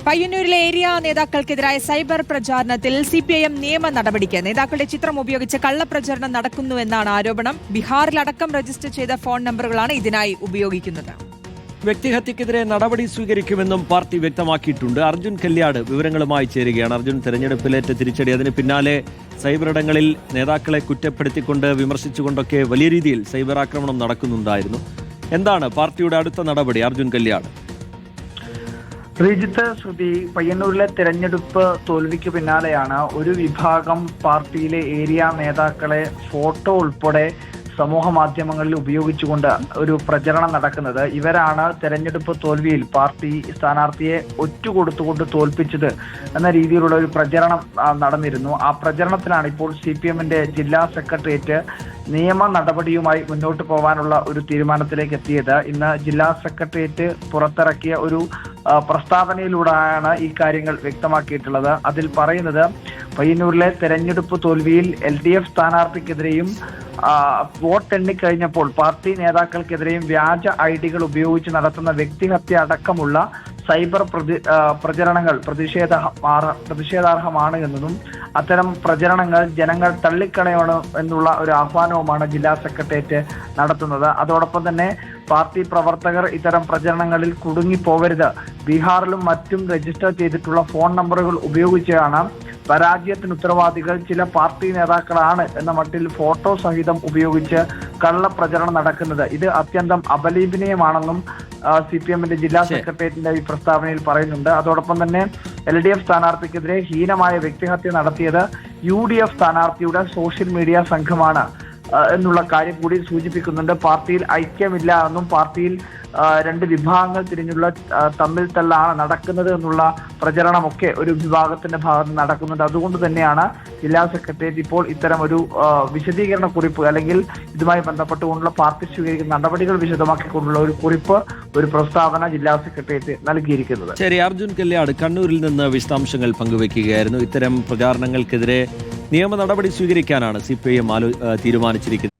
പയ്യന്നൂരിലെ area നേതാക്കൾക്കെതിരായ cyber പ്രചാരണത്തിൽ CPIM നിയമ നടപടിക്ക് നേതാക്കളുടെ ചിത്രം ഉപയോഗിച്ച് കള്ളപ്രചരണം നടക്കുന്നുവെന്നാണ് ആരോപണം. ബീഹാറിലടക്കം രജിസ്റ്റർ ചെയ്ത ഫോൺ നമ്പറുകളാണ് ഇതിനായി ഉപയോഗിക്കുന്നത്. വ്യക്തിഹത്യക്കെതിരെ നടപടി സ്വീകരിക്കുമെന്നും പാർട്ടി വ്യക്തമാക്കിയിട്ടുണ്ട്. അർജുൻ കല്യാട് വിവരങ്ങളുമായി ചേരുകയാണ്. അർജുൻ, തെരഞ്ഞെടുപ്പിലേറ്റ തിരിച്ചടി, അതിന് പിന്നാലെ സൈബർ ഇടങ്ങളിൽ നേതാക്കളെ കുറ്റപ്പെടുത്തിക്കൊണ്ട് വിമർശിച്ചുകൊണ്ടൊക്കെ വലിയ രീതിയിൽ സൈബർ ആക്രമണം നടക്കുന്നുണ്ടായിരുന്നു. എന്താണ് പാർട്ടിയുടെ അടുത്ത നടപടി? അർജുൻ കല്യാട്. ശ്രീജിത്ത്, ശ്രുതി, പയ്യന്നൂരിലെ തെരഞ്ഞെടുപ്പ് തോൽവിക്ക് പിന്നാലെയാണ് ഒരു വിഭാഗം പാർട്ടിയിലെ ഏരിയ നേതാക്കളെ ഫോട്ടോ ഉൾപ്പെടെ സമൂഹ മാധ്യമങ്ങളിൽ ഉപയോഗിച്ചുകൊണ്ട് ഒരു പ്രചരണം നടക്കുന്നത്. ഇവരാണ് തെരഞ്ഞെടുപ്പ് തോൽവിയിൽ പാർട്ടി സ്ഥാനാർത്ഥിയെ ഒറ്റുകൊടുത്തുകൊണ്ട് തോൽപ്പിച്ചത് എന്ന രീതിയിലുള്ള ഒരു പ്രചരണം നടന്നിരുന്നു. ആ പ്രചരണത്തിലാണ് ഇപ്പോൾ CPM-ന്റെ ജില്ലാ സെക്രട്ടേറിയറ്റ് നിയമ നടപടിയുമായി മുന്നോട്ട് പോകാനുള്ള ഒരു തീരുമാനത്തിലേക്ക് എത്തിയത്. ഇന്ന് ജില്ലാ സെക്രട്ടേറിയറ്റ് പുറത്തിറക്കിയ ഒരു പ്രസ്താവനയിലൂടെയാണ് ഈ കാര്യങ്ങൾ വ്യക്തമാക്കിയിട്ടുള്ളത്. അതിൽ പറയുന്നത്, പയ്യന്നൂരിലെ തെരഞ്ഞെടുപ്പ് തോൽവിയിൽ LDF സ്ഥാനാർത്ഥിക്കെതിരെയും വോട്ട് എണ്ണിക്കഴിഞ്ഞപ്പോൾ പാർട്ടി നേതാക്കൾക്കെതിരെയും വ്യാജ ID-കൾ ഉപയോഗിച്ച് നടത്തുന്ന വ്യക്തിഹത്യ അടക്കമുള്ള സൈബർ പ്രചരണങ്ങൾ പ്രതിഷേധാർഹമാണ് എന്നതും അത്തരം പ്രചരണങ്ങൾ ജനങ്ങൾ തള്ളിക്കളയണം എന്നുള്ള ഒരു ആഹ്വാനവുമാണ് ജില്ലാ സെക്രട്ടേറിയറ്റ് നടത്തുന്നത്. അതോടൊപ്പം തന്നെ പാർട്ടി പ്രവർത്തകർ ഇത്തരം പ്രചരണങ്ങളിൽ കുടുങ്ങിപ്പോവരുത്, ബീഹാറിലും മറ്റും രജിസ്റ്റർ ചെയ്തിട്ടുള്ള ഫോൺ നമ്പറുകൾ ഉപയോഗിച്ചാണ് പരാജയത്തിന് ഉത്തരവാദികൾ ചില പാർട്ടി നേതാക്കളാണ് എന്ന മട്ടിൽ ഫോട്ടോ സഹിതം ഉപയോഗിച്ച് കള്ളപ്രചരണം നടക്കുന്നത്. ഇത് അത്യന്തം അപലപനീയമാണെന്നും CPM-ന്റെ ജില്ലാ സെക്രട്ടേറിയറ്റിന്റെ ഈ പ്രസ്താവനയിൽ പറയുന്നുണ്ട്. അതോടൊപ്പം തന്നെ LDF സ്ഥാനാർത്ഥിക്കെതിരെ ഹീനമായ വ്യക്തിഹത്യ നടത്തിയത് UDF സ്ഥാനാർത്ഥിയുടെ സോഷ്യൽ മീഡിയ സംഘമാണ് എന്നുള്ള കാര്യം കൂടി സൂചിപ്പിക്കുന്നുണ്ട്. പാർട്ടിയിൽ ഐക്യമില്ല എന്നും പാർട്ടിയിൽ രണ്ട് വിഭാഗങ്ങൾ തിരിഞ്ഞുള്ള തമ്മിൽ തല്ലാണ് നടക്കുന്നത് എന്നുള്ള പ്രചരണമൊക്കെ ഒരു വിഭാഗത്തിന്റെ ഭാഗത്ത് നടക്കുന്നുണ്ട്. അതുകൊണ്ട് തന്നെയാണ് ജില്ലാ സെക്രട്ടേറിയറ്റ് ഇപ്പോൾ ഇത്തരം ഒരു വിശദീകരണ കുറിപ്പ്, അല്ലെങ്കിൽ ഇതുമായി ബന്ധപ്പെട്ടുകൊണ്ടുള്ള പാർട്ടി സ്വീകരിക്കുന്ന നടപടികൾ വിശദമാക്കിക്കൊണ്ടുള്ള ഒരു കുറിപ്പ്, ഒരു പ്രസ്താവന ജില്ലാ സെക്രട്ടേറിയറ്റ് നൽകിയിരിക്കുന്നത്. ശരി, അർജുൻ കല്യാട് കണ്ണൂരിൽ നിന്ന് വിശദാംശങ്ങൾ പങ്കുവയ്ക്കുകയായിരുന്നു. ഇത്തരം പ്രചാരണങ്ങൾക്കെതിരെ നിയമ നടപടി സ്വീകരിക്കാനാണ് CPIM തീരുമാനിച്ചിരിക്കുന്നത്.